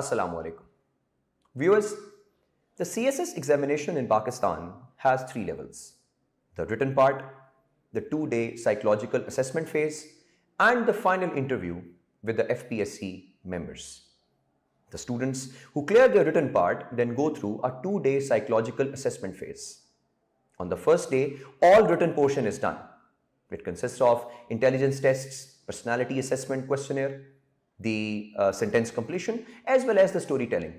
Assalamu alaikum. Viewers, the CSS examination in Pakistan has three levels: the written part, the 2-day psychological assessment phase, and the final interview with the FPSC members. The students who clear their written part then go through a 2-day psychological assessment phase. On the first day, all written portion is done. It consists of intelligence tests, personality assessment questionnaire, the sentence completion, as well as the storytelling.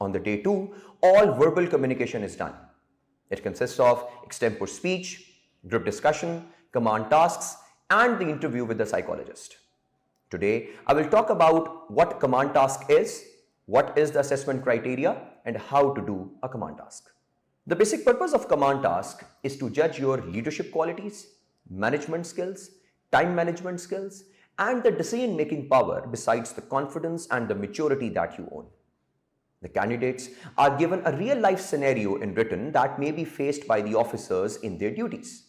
On the day 2, all verbal communication is done. It consists of extempore speech, group discussion, command tasks, and the interview with the psychologist. Today, I will talk about what command task is, what is the assessment criteria, and how to do a command task. The basic purpose of command task is to judge your leadership qualities, management skills, time management skills, and the decision-making power besides the confidence and the maturity that you own. The candidates are given a real-life scenario in written that may be faced by the officers in their duties.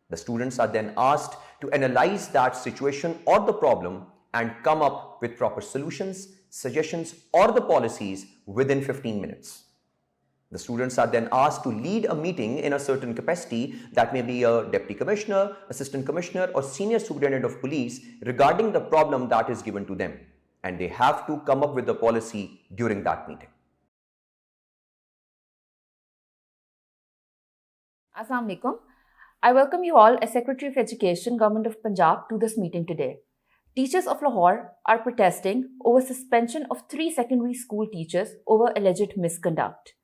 The students are then asked to analyze that situation or the problem and come up with proper solutions, suggestions, or the policies within 15 minutes. The students are then asked to lead a meeting in a certain capacity, that may be a deputy commissioner, assistant commissioner, or senior superintendent of police, regarding the problem that is given to them. And they have to come up with the policy during that meeting. Assalamu alaikum. I welcome you all as Secretary of Education, Government of Punjab, to this meeting today. Teachers of Lahore are protesting over suspension of 3 secondary school teachers over alleged misconduct.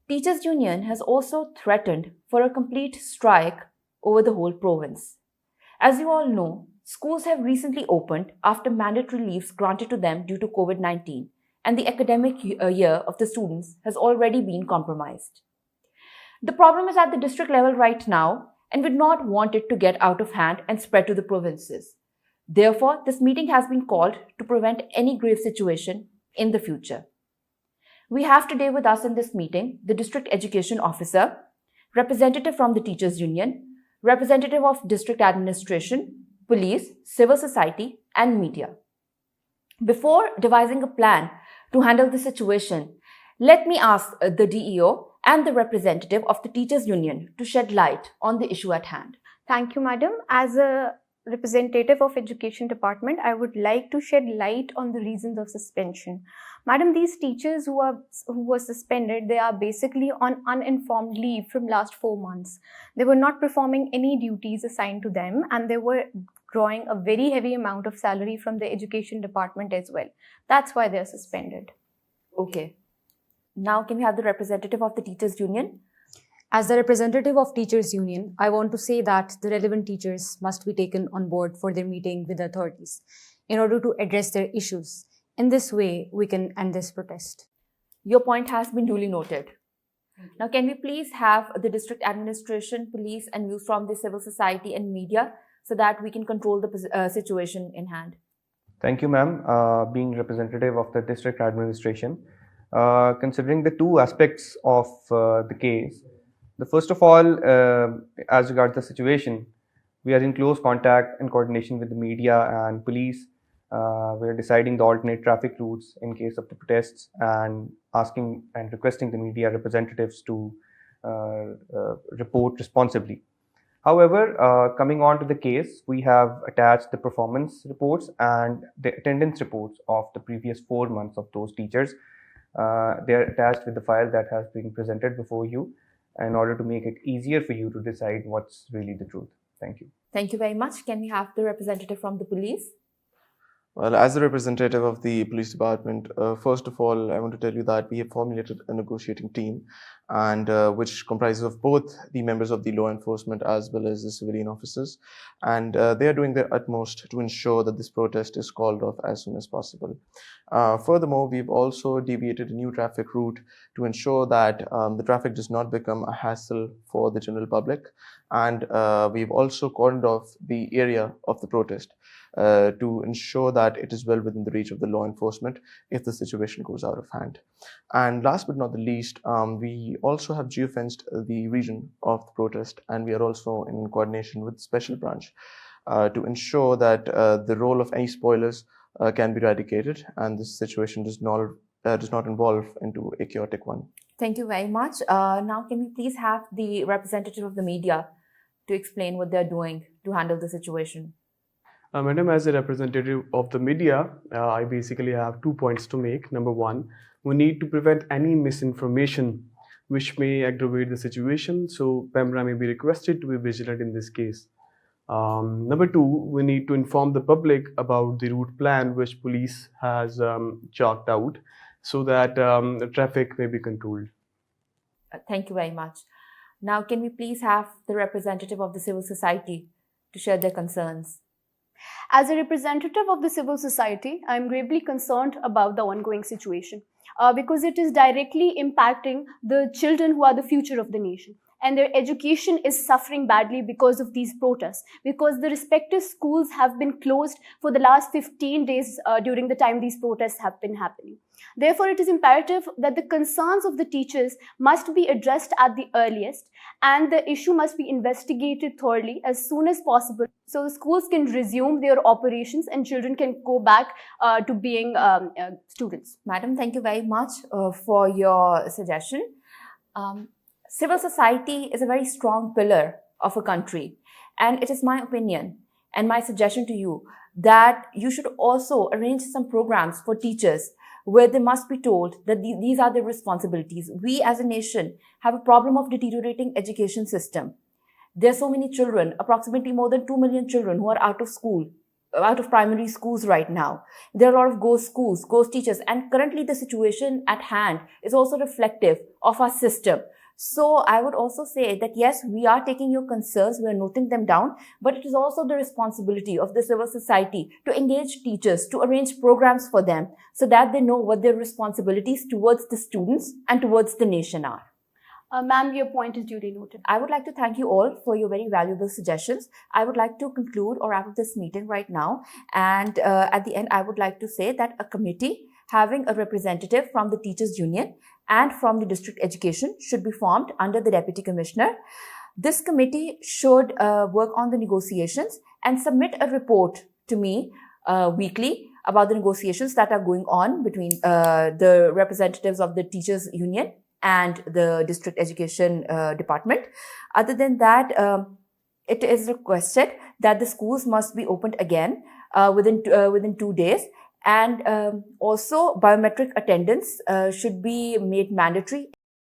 Teachers Union has also threatened for a complete strike over the whole province. As you all know, schools have recently opened after mandatory leaves granted to them due to COVID-19, and the academic year of the students has already been compromised. The problem is at the district level right now, and we do not want it to get out of hand and spread to the provinces. Therefore, this meeting has been called to prevent any grave situation in the future. We have today with us in this meeting the District Education Officer, representative from the Teachers Union, representative of District Administration, Police, Civil Society, and media. Before devising a plan to handle the situation, let me ask the DEO and the representative of the Teachers Union to shed light on the issue at hand. Thank you, madam. As a representative of Education Department, I would like to shed light on the reasons of suspension. Madam, these teachers who were suspended, they are basically on uninformed leave from last 4 months. They were not performing any duties assigned to them, and they were drawing a very heavy amount of salary from the Education Department as well. That's why they are suspended. Okay. Now, can we have the representative of the Teachers Union? As the representative of Teachers Union, I want to say that the relevant teachers must be taken on board for their meeting with the authorities in order to address their issues. In this way, we can end this protest. Your point has been duly noted. Now, can we please have the district administration, police, and views from the civil society and media so that we can control the situation in hand? Thank you, ma'am. Being representative of the district administration, considering the two aspects of the case, the first of all, as regards the situation, we are in close contact and coordination with the media and police. We are deciding the alternate traffic routes in case of the protests and asking and requesting the media representatives to report responsibly. However, coming on to the case, we have attached the performance reports and the attendance reports of the previous 4 months of those teachers. They are attached with the file that has been presented before you in order to make it easier for you to decide what's really the truth. Thank you. Thank you very much. Can we have the representative from the police? Well, as a representative of the police department, first of all, I want to tell you that we have formulated a negotiating team, and which comprises of both the members of the law enforcement as well as the civilian officers, and they are doing their utmost to ensure that this protest is called off as soon as possible. Furthermore, we've also deviated a new traffic route to ensure that the traffic does not become a hassle for the general public, and we've also cordoned off the area of the protest to ensure that it is well within the reach of the law enforcement if the situation goes out of hand. And last but not the least, we also have geofenced the region of the protest, and we are also in coordination with the special branch to ensure that the role of any spoilers can be eradicated, and this situation does not evolve into a chaotic one. Thank you very much. Now, can we please have the representative of the media to explain what they're doing to handle the situation? Madam, as a representative of the media, I basically have 2 points to make. Number one, we need to prevent any misinformation which may aggravate the situation. So, PEMRA may be requested to be vigilant in this case. Number two, we need to inform the public about the route plan which police has chalked out so that the traffic may be controlled. Thank you very much. Now, can we please have the representative of the civil society to share their concerns? As a representative of the civil society, I am gravely concerned about the ongoing situation because it is directly impacting the children who are the future of the nation. And their education is suffering badly because of these protests, because the respective schools have been closed for the last 15 days during the time these protests have been happening. Therefore, it is imperative that the concerns of the teachers must be addressed at the earliest, and the issue must be investigated thoroughly as soon as possible, so the schools can resume their operations and children can go back to being students. Madam, thank you very much for your suggestion. Civil society is a very strong pillar of a country, and it is my opinion and my suggestion to you that you should also arrange some programs for teachers where they must be told that these are their responsibilities. We as a nation have a problem of deteriorating education system. There are so many children, approximately more than 2 million children who are out of school, out of primary schools right now. There are a lot of ghost schools, ghost teachers, and currently the situation at hand is also reflective of our system. So I would also say that yes, we are taking your concerns, we are noting them down, but it is also the responsibility of the civil society to engage teachers, to arrange programs for them so that they know what their responsibilities towards the students and towards the nation are. Ma'am, your point is duly noted. I would like to thank you all for your very valuable suggestions. I would like to conclude or wrap up this meeting right now. And at the end, I would like to say that a committee having a representative from the Teachers Union and from the district education should be formed under the Deputy Commissioner. This committee should work on the negotiations and submit a report to me weekly about the negotiations that are going on between the representatives of the Teachers Union and the district education department. Other than that, it is requested that the schools must be opened again within 2 days. And also biometric attendance should be made mandatory